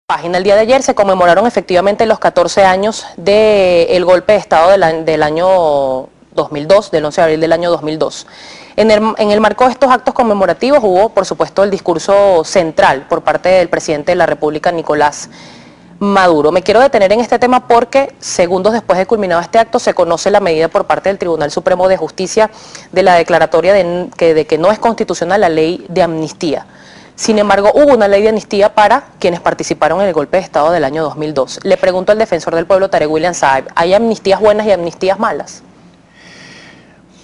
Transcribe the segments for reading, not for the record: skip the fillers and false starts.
Página. El día de ayer se conmemoraron efectivamente los 14 años del golpe de Estado del año 2002, del 11 de abril del año 2002. En el marco de estos actos conmemorativos hubo, por supuesto, el discurso central por parte del presidente de la República, Nicolás Maduro. Me quiero detener en este tema porque segundos después de culminado este acto se conoce la medida por parte del Tribunal Supremo de Justicia de la declaratoria de que no es constitucional la ley de amnistía. Sin embargo, hubo una ley de amnistía para quienes participaron en el golpe de Estado del año 2002. Le pregunto al defensor del pueblo, Tarek William Saeb, ¿hay amnistías buenas y amnistías malas?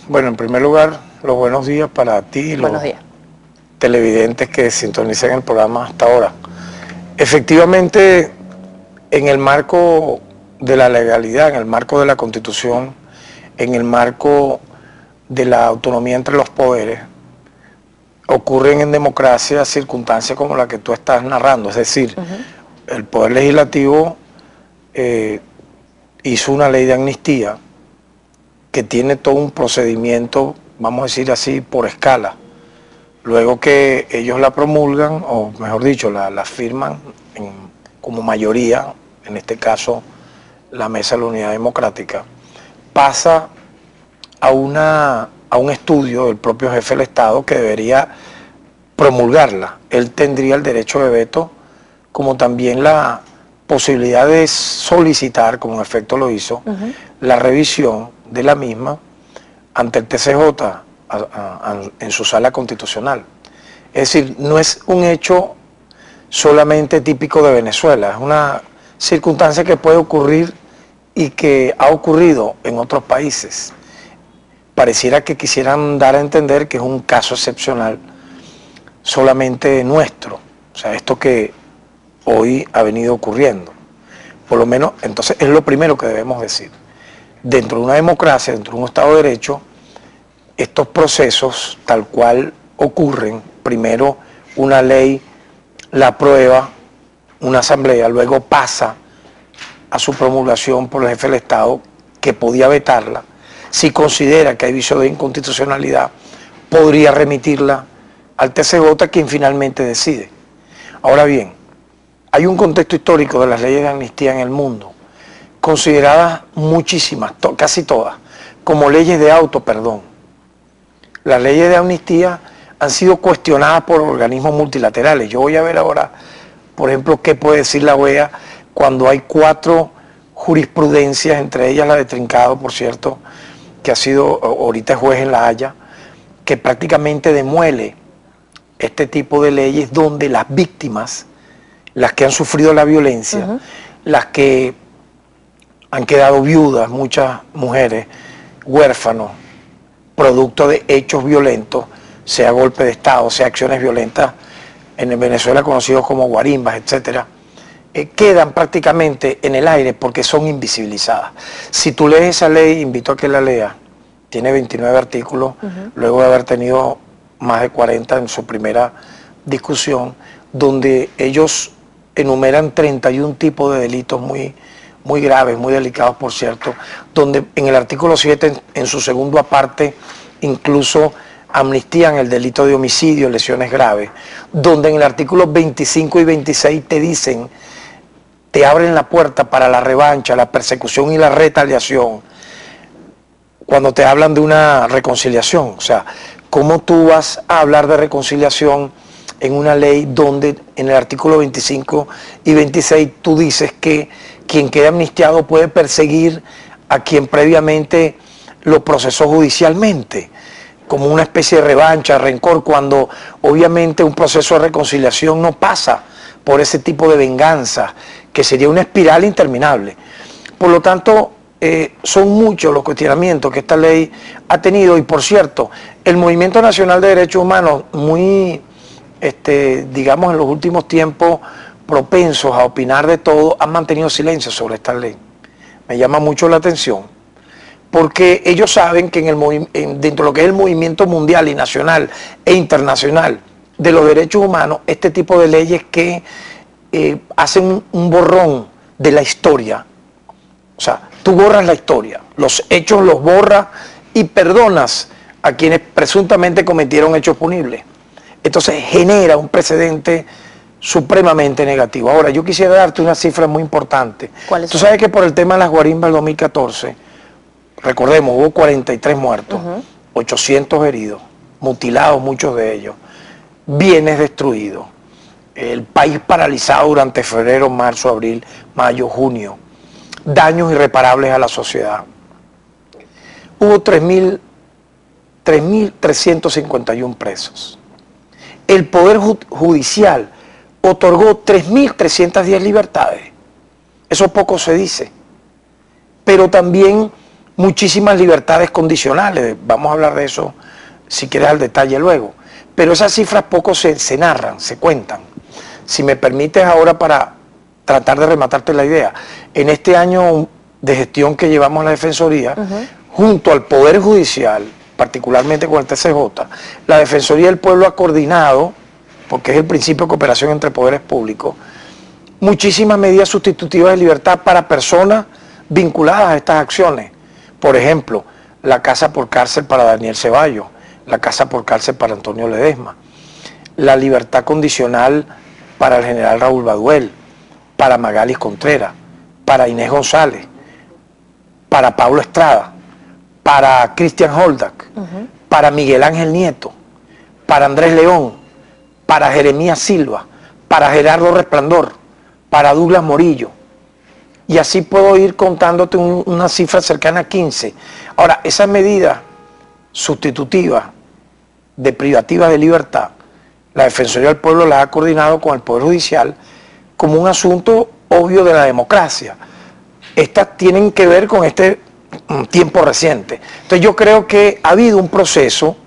Bueno, en primer lugar, los buenos días para ti y los televidentes que sintonizan el programa hasta ahora. Efectivamente, en el marco de la legalidad, en el marco de la Constitución, en el marco de la autonomía entre los poderes, ocurren en democracia circunstancias como la que tú estás narrando, es decir, el Poder Legislativo hizo una ley de amnistía que tiene todo un procedimiento, vamos a decir así, por escala. Luego que ellos la promulgan, o mejor dicho, la firman como mayoría, en este caso la Mesa de la Unidad Democrática, pasa a un estudio del propio jefe del Estado que debería promulgarla. Él tendría el derecho de veto, como también la posibilidad de solicitar, como en efecto lo hizo, la revisión de la misma ante el TCJ en su sala constitucional. Es decir, no es un hecho solamente típico de Venezuela, es una circunstancia que puede ocurrir y que ha ocurrido en otros países. Pareciera que quisieran dar a entender que es un caso excepcional solamente nuestro, o sea, esto que hoy ha venido ocurriendo. Por lo menos, entonces, es lo primero que debemos decir. Dentro de una democracia, dentro de un Estado de Derecho, estos procesos tal cual ocurren, primero una ley la aprueba una asamblea, luego pasa a su promulgación por el jefe del Estado, que podía vetarla. Si considera que hay vicio de inconstitucionalidad, podría remitirla al TCJ, quien finalmente decide. Ahora bien, hay un contexto histórico de las leyes de amnistía en el mundo, consideradas muchísimas, casi todas, como leyes de autoperdón. Las leyes de amnistía han sido cuestionadas por organismos multilaterales. Yo voy a ver ahora, por ejemplo, qué puede decir la OEA cuando hay 4 jurisprudencias, entre ellas la de Trincado, por cierto, que ha sido ahorita juez en La Haya, que prácticamente demuele este tipo de leyes donde las víctimas, las que han sufrido la violencia, las que han quedado viudas, muchas mujeres, huérfanos, producto de hechos violentos, sea golpe de Estado, sea acciones violentas, en Venezuela conocidos como guarimbas, etcétera, quedan prácticamente en el aire porque son invisibilizadas. Si tú lees esa ley, invito a que la leas, tiene 29 artículos, luego de haber tenido más de 40 en su primera discusión, donde ellos enumeran 31 tipos de delitos muy graves, muy delicados, por cierto, donde en el artículo 7, en su segundo aparte, incluso amnistían el delito de homicidio, lesiones graves, donde en el artículo 25 y 26 te dicen, te abren la puerta para la revancha, la persecución y la retaliación, cuando te hablan de una reconciliación. O sea, ¿cómo tú vas a hablar de reconciliación en una ley donde en el artículo 25 y 26 tú dices que quien quede amnistiado puede perseguir a quien previamente lo procesó judicialmente, como una especie de revancha, rencor, cuando obviamente un proceso de reconciliación no pasa por ese tipo de venganza, que sería una espiral interminable? Por lo tanto, son muchos los cuestionamientos que esta ley ha tenido, y por cierto, el Movimiento Nacional de Derechos Humanos, muy, digamos, en los últimos tiempos, propensos a opinar de todo, han mantenido silencio sobre esta ley. Me llama mucho la atención, porque ellos saben que dentro de lo que es el movimiento mundial y nacional e internacional de los derechos humanos, este tipo de leyes que hacen un borrón de la historia, o sea, tú borras la historia, los hechos los borras y perdonas a quienes presuntamente cometieron hechos punibles. Entonces genera un precedente supremamente negativo. Ahora, yo quisiera darte una cifra muy importante. ¿Cuáles Tú son? sabes que por el tema de las guarimbas del 2014, recordemos, hubo 43 muertos, 800 heridos, mutilados muchos de ellos, bienes destruidos, el país paralizado durante febrero, marzo, abril, mayo, junio, daños irreparables a la sociedad. Hubo 3.351 presos. El Poder Judicial otorgó 3.310 libertades. Eso poco se dice. Pero también muchísimas libertades condicionales. Vamos a hablar de eso, si quieres, al detalle luego. Pero esas cifras poco se narran, se cuentan. Si me permites ahora, para tratar de rematarte la idea, en este año de gestión que llevamos en la Defensoría, junto al Poder Judicial, particularmente con el TCJ, la Defensoría del Pueblo ha coordinado, porque es el principio de cooperación entre poderes públicos, muchísimas medidas sustitutivas de libertad para personas vinculadas a estas acciones. Por ejemplo, la casa por cárcel para Daniel Ceballos, la casa por cárcel para Antonio Ledesma, la libertad condicional para el general Raúl Baduel, para Magalis Contreras, para Inés González, para Pablo Estrada, para Cristian Holdak, para Miguel Ángel Nieto, para Andrés León, para Jeremías Silva, para Gerardo Resplandor, para Douglas Morillo. Y así puedo ir contándote una cifra cercana a 15. Ahora, esas medidas sustitutivas, privativas de libertad, la Defensoría del Pueblo las ha coordinado con el Poder Judicial como un asunto obvio de la democracia. Estas tienen que ver con este tiempo reciente. Entonces yo creo que ha habido un proceso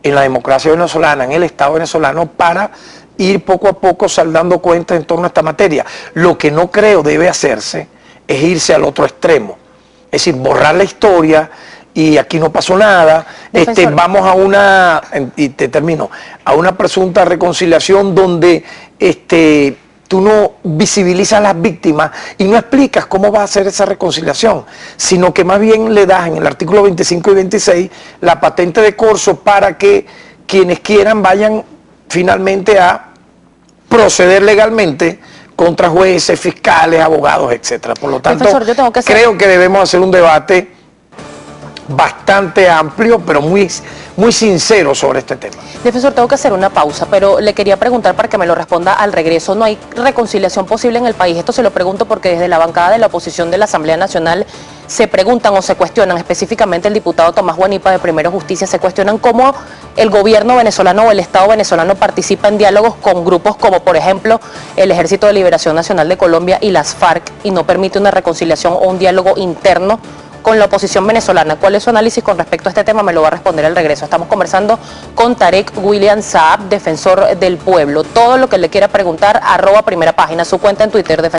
en la democracia venezolana, en el Estado venezolano, para ir poco a poco saldando cuentas en torno a esta materia. Lo que no creo debe hacerse es irse al otro extremo, es decir, borrar la historia y aquí no pasó nada, vamos a una, y te termino, a una presunta reconciliación donde tú no visibilizas a las víctimas y no explicas cómo va a ser esa reconciliación, sino que más bien le das en el artículo 25 y 26 la patente de corso para que quienes quieran vayan finalmente a proceder legalmente contra jueces, fiscales, abogados, etcétera. Por lo tanto, creo que debemos hacer un debate bastante amplio, pero muy sincero sobre este tema. Defensor, tengo que hacer una pausa, pero le quería preguntar para que me lo responda al regreso. ¿No hay reconciliación posible en el país? Esto se lo pregunto porque desde la bancada de la oposición de la Asamblea Nacional se preguntan o se cuestionan, específicamente el diputado Tomás Guanipa de Primero Justicia, se cuestionan cómo el gobierno venezolano o el Estado venezolano participa en diálogos con grupos como, por ejemplo, el Ejército de Liberación Nacional de Colombia y las FARC, y no permite una reconciliación o un diálogo interno con la oposición venezolana. ¿Cuál es su análisis con respecto a este tema? Me lo va a responder al regreso. Estamos conversando con Tarek William Saab, defensor del pueblo. Todo lo que le quiera preguntar, @primera página, su cuenta en Twitter,